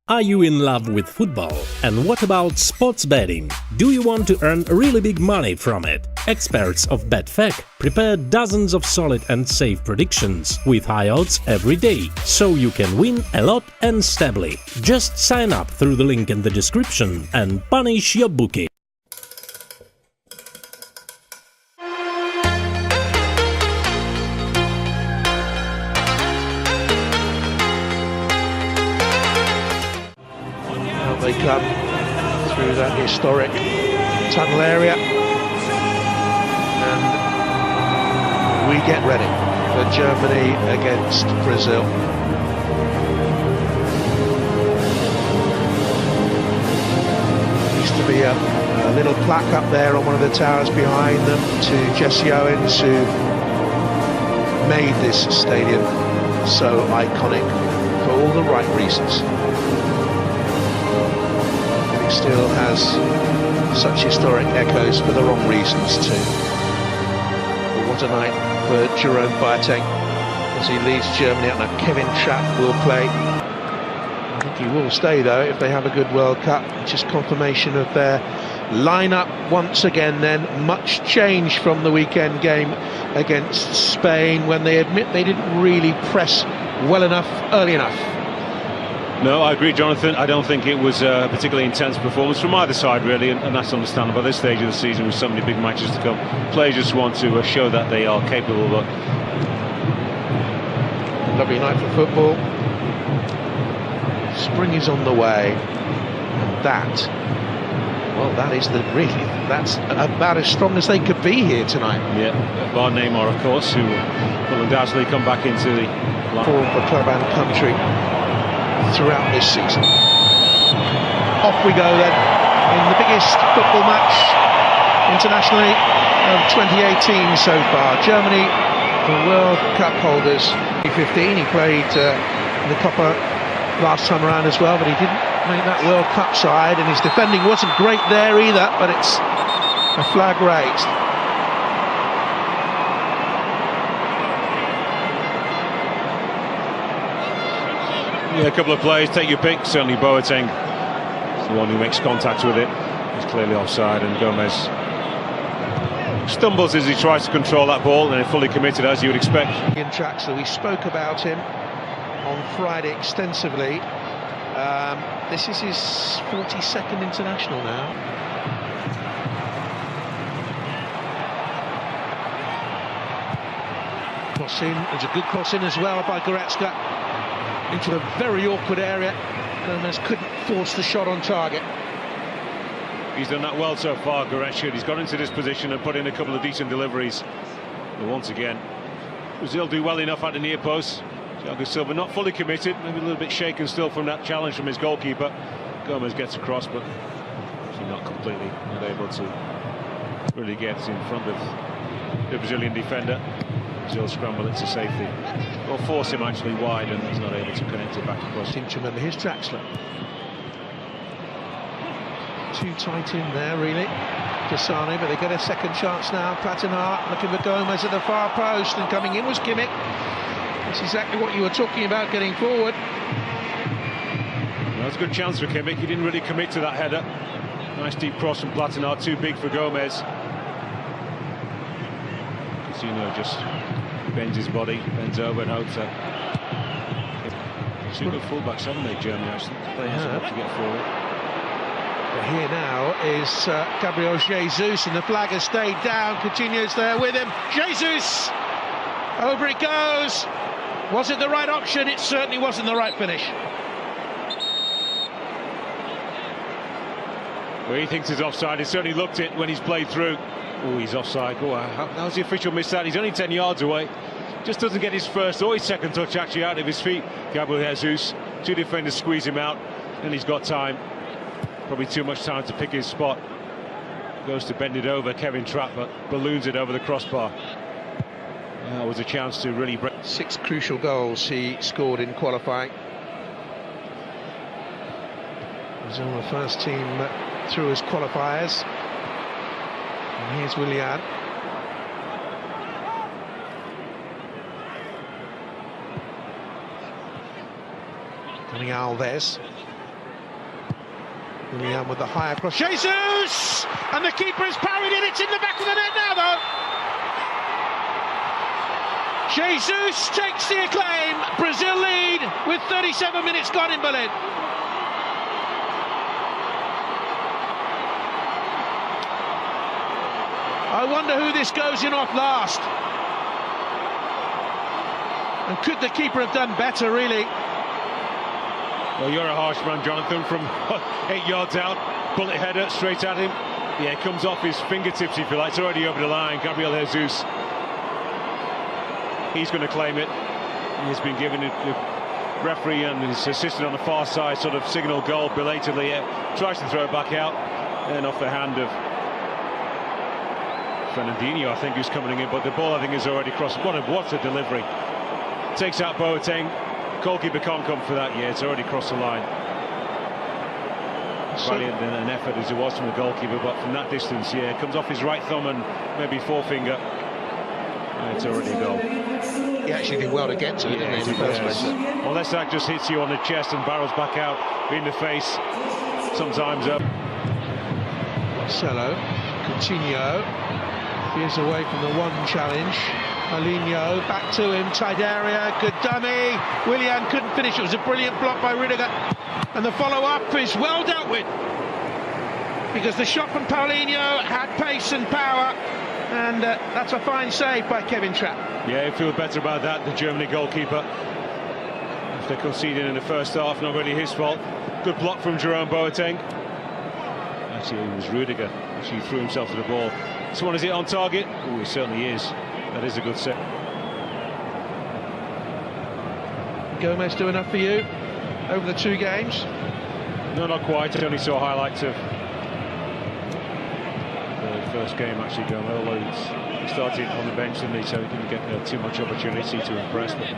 Are you in love with football? And what about sports betting? Do you want to earn really big money from it? Experts of BetFac prepare dozens of solid and safe predictions with high odds every day, so you can win a lot and stably. Just sign up through the link in the description and punish your bookie. They come through that historic tunnel area, and we get ready for Germany against Brazil. Used to be a little plaque up there on one of the towers behind them to Jesse Owens, who made this stadium so iconic for all the right reasons. Still has such historic echoes for the wrong reasons too. But what a night for Jerome Boateng as he leads Germany out. Now Kevin Trapp will play. I think he will stay though if they have a good World Cup. Just confirmation of their lineup once again then. Much change from the weekend game against Spain when they admit they didn't really press well enough early enough. No, I agree, Jonathan. I don't think it was a particularly intense performance from either side, really, and that's understandable at this stage of the season with so many big matches to come. Players just want to show that they are capable. But lovely night for football. Spring is on the way, and that is that's about as strong as they could be here tonight. Yeah, bar Neymar, of course, who will undoubtedly come back into the form for club and country throughout this season. Off we go then in the biggest football match internationally of 2018 so far. Germany, the World Cup holders. 2015 he played in the Copa last time around as well, but he didn't make that World Cup side, and his defending wasn't great there either, but it's a flag raised. Yeah, a couple of players, take your pick. Certainly Boateng is the one who makes contact with it. He's clearly offside, and Gomez stumbles as he tries to control that ball, and fully committed as you would expect. In track, so we spoke about him on Friday extensively. This is his 42nd international now. Cross in, there's a good cross in as well by Goretzka into a very awkward area. Gomez couldn't force the shot on target. He's done that well so far, Goretzka. He's got into this position and put in a couple of decent deliveries. But once again, Brazil do well enough at the near post. Thiago Silva not fully committed, maybe a little bit shaken still from that challenge from his goalkeeper. Gomez gets across, but actually not completely, not able to really get in front of the Brazilian defender. Brazil scramble it to safety, or force him actually wide, and he's not able to connect it back across. Tincham, here's Draxler. Too tight in there, really, to Sane, but they get a second chance now. Plattenhardt looking for Gomez at the far post, and coming in was Kimmich. That's exactly what you were talking about, getting forward. Well, that's a good chance for Kimmich. He didn't really commit to that header. Nice deep cross from Plattenhardt, too big for Gomez. Casino just bends his body, bends over and hopes that. Two good fullbacks, haven't they, Germany? Actually, they have to get forward. But here now is Gabriel Jesus, and the flag has stayed down. Coutinho's there with him. Jesus! Over it goes. Was it the right option? It certainly wasn't the right finish. Well, he thinks he's offside. He certainly looked it when he's played through. Oh, he's offside. Oh, how's the official missed that? He's only 10 yards away. Just doesn't get his first or his second touch actually out of his feet. Gabriel Jesus. Two defenders squeeze him out, and he's got time. Probably too much time to pick his spot. Goes to bend it over. Kevin Trapp, but balloons it over the crossbar. That was a chance to really break. 6 crucial goals he scored in qualifying. He's on the first team through as qualifiers. And here's Willian. Coming Alves. Willian with the higher cross. Jesus! And the keeper has parried it. It's in the back of the net now, though. Jesus takes the acclaim. Brazil lead with 37 minutes gone in Berlin. I wonder who this goes in off last. And could the keeper have done better, really? Well, you're a harsh man, Jonathan, from 8 yards out. Bullet header straight at him. Yeah, it comes off his fingertips, if you like. It's already over the line. Gabriel Jesus. He's going to claim it. He's been given it. The referee and his assistant on the far side sort of signal goal belatedly. Tries to throw it back out. And off the hand of Fernandinho, I think, who's coming in. But the ball, I think, is already crossed. What a delivery. Takes out Boateng. Goalkeeper can't come for that. Yeah, it's already crossed the line. Valiant an effort as it was from the goalkeeper, but from that distance, yeah, it comes off his right thumb and maybe forefinger. And it's already a goal. He actually did well to get to it, didn't he, in the first place? Unless that just hits you on the chest and barrels back out in the face, sometimes up. Marcelo, Coutinho, veers away from the one challenge. Paulinho, back to him, tight area, good dummy. Willian couldn't finish, it was a brilliant block by Rudiger. And the follow-up is well dealt with. Because the shot from Paulinho had pace and power. And that's a fine save by Kevin Trapp. Yeah, you feel better about that, the Germany goalkeeper. After conceding in the first half, not really his fault. Good block from Jerome Boateng. Actually, it was Rudiger. Actually threw himself to the ball. This one, is it on target? Oh, it certainly is. That is a good set. Gomez do enough for you over the two games? No, not quite. I only saw highlights of the first game, actually, going well. Although he started on the bench, didn't he? So he didn't get too much opportunity to impress. But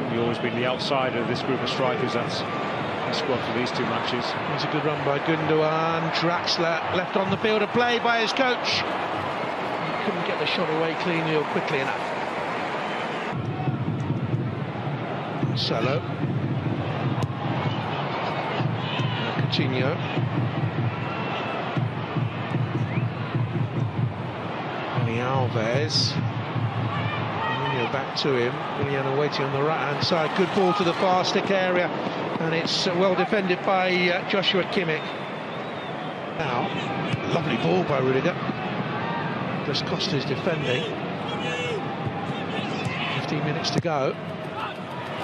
he's always been the outsider of this group of strikers. That's the squad for these two matches. There's a good run by Gundogan. Draxler left on the field of play by his coach. Couldn't get the shot away cleanly or quickly enough. Marcelo. Coutinho. Dani Alves. Coutinho back to him. Willian waiting on the right-hand side. Good ball to the far stick area. And it's well defended by Joshua Kimmich. Now, lovely ball by Rudiger. Just Costa's defending. 15 minutes to go.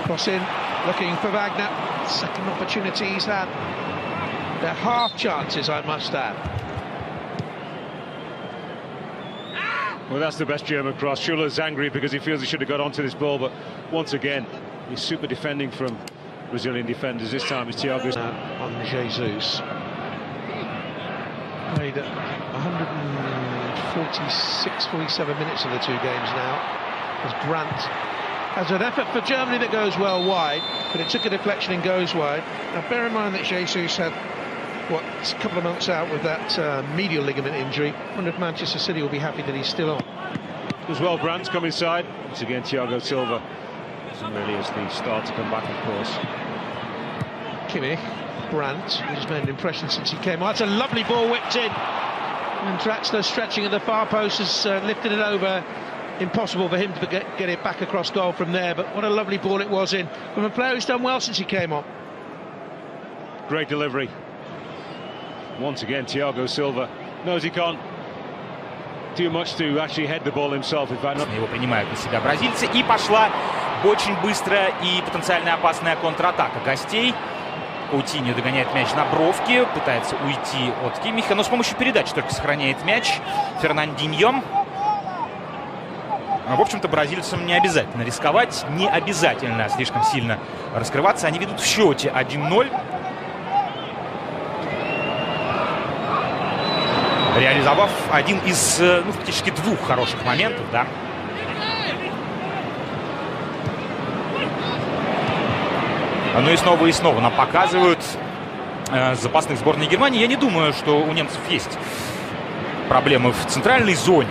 Cross in, looking for Wagner. Second opportunity he's had. They're half chances, I must add. Well, that's the best German cross. Schuller's angry because he feels he should have got onto this ball, but once again, he's super defending from Brazilian defenders. This time it's Thiago. On Jesus. Played 146, 47 minutes of the two games now. As Brandt has an effort for Germany that goes well wide, but it took a deflection and goes wide. Now bear in mind that Jesus had, a couple of months out with that medial ligament injury. I wonder if Manchester City will be happy that he's still on. As well, Brandt's come inside. It's again Thiago Silva. Doesn't really as the start to come back, of course. Kimmich, Brandt, who's made an impression since he came on. That's a lovely ball whipped in. And Draxler stretching at the far post has lifted it over. Impossible for him to get it back across goal from there, but what a lovely ball it was in from a player who's done well since he came on. Great delivery. Once again, Thiago Silva knows he can't do much to actually head the ball himself. In fact, его принимают на себя бразильцы, и пошла очень быстрая и потенциально опасная контратака гостей. Каутиньо догоняет мяч на бровке, пытается уйти от Киммиха, но с помощью передачи только сохраняет мяч. Фернандиньо. В общем-то, бразильцам не обязательно рисковать, не обязательно слишком сильно раскрываться. Они ведут в счете 1-0. Реализовав один из, фактически двух хороших моментов, да. Ну и снова нам показывают запасных сборной Германии. Я не думаю, что у немцев есть проблемы в центральной зоне.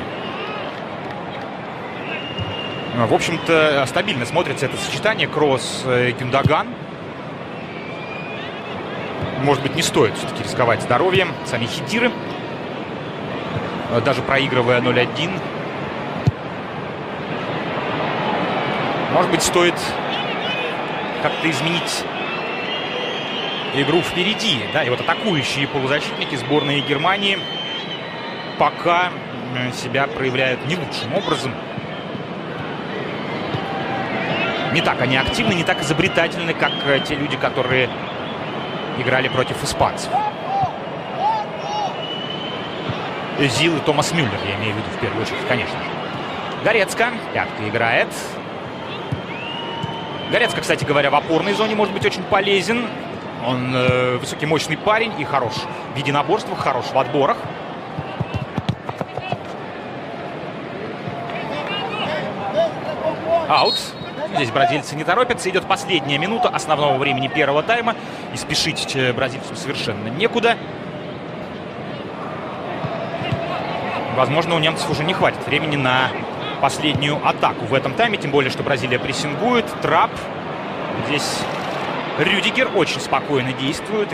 В общем-то, стабильно смотрится это сочетание Кросс-Гюндоган. Может быть, не стоит все-таки рисковать здоровьем. Сами хидиры, даже проигрывая 0-1. Может быть, стоит как-то изменить игру впереди. Да? И вот атакующие полузащитники сборной Германии пока себя проявляют не лучшим образом. Не так они активны, не так изобретательны, как те люди, которые играли против испанцев. Зил и Томас Мюллер, я имею в виду в первую очередь, конечно же. Горецко. Пятка играет. Горецко, кстати говоря, в опорной зоне может быть очень полезен. Он высокий, мощный парень и хорош в единоборствах, хорош в отборах. Аут. Здесь бразильцы не торопятся. Идет последняя минута основного времени первого тайма. И спешить бразильцам совершенно некуда. Возможно, у немцев уже не хватит времени на последнюю атаку в этом тайме. Тем более, что Бразилия прессингует. Трап. Здесь Рюдигер очень спокойно действует.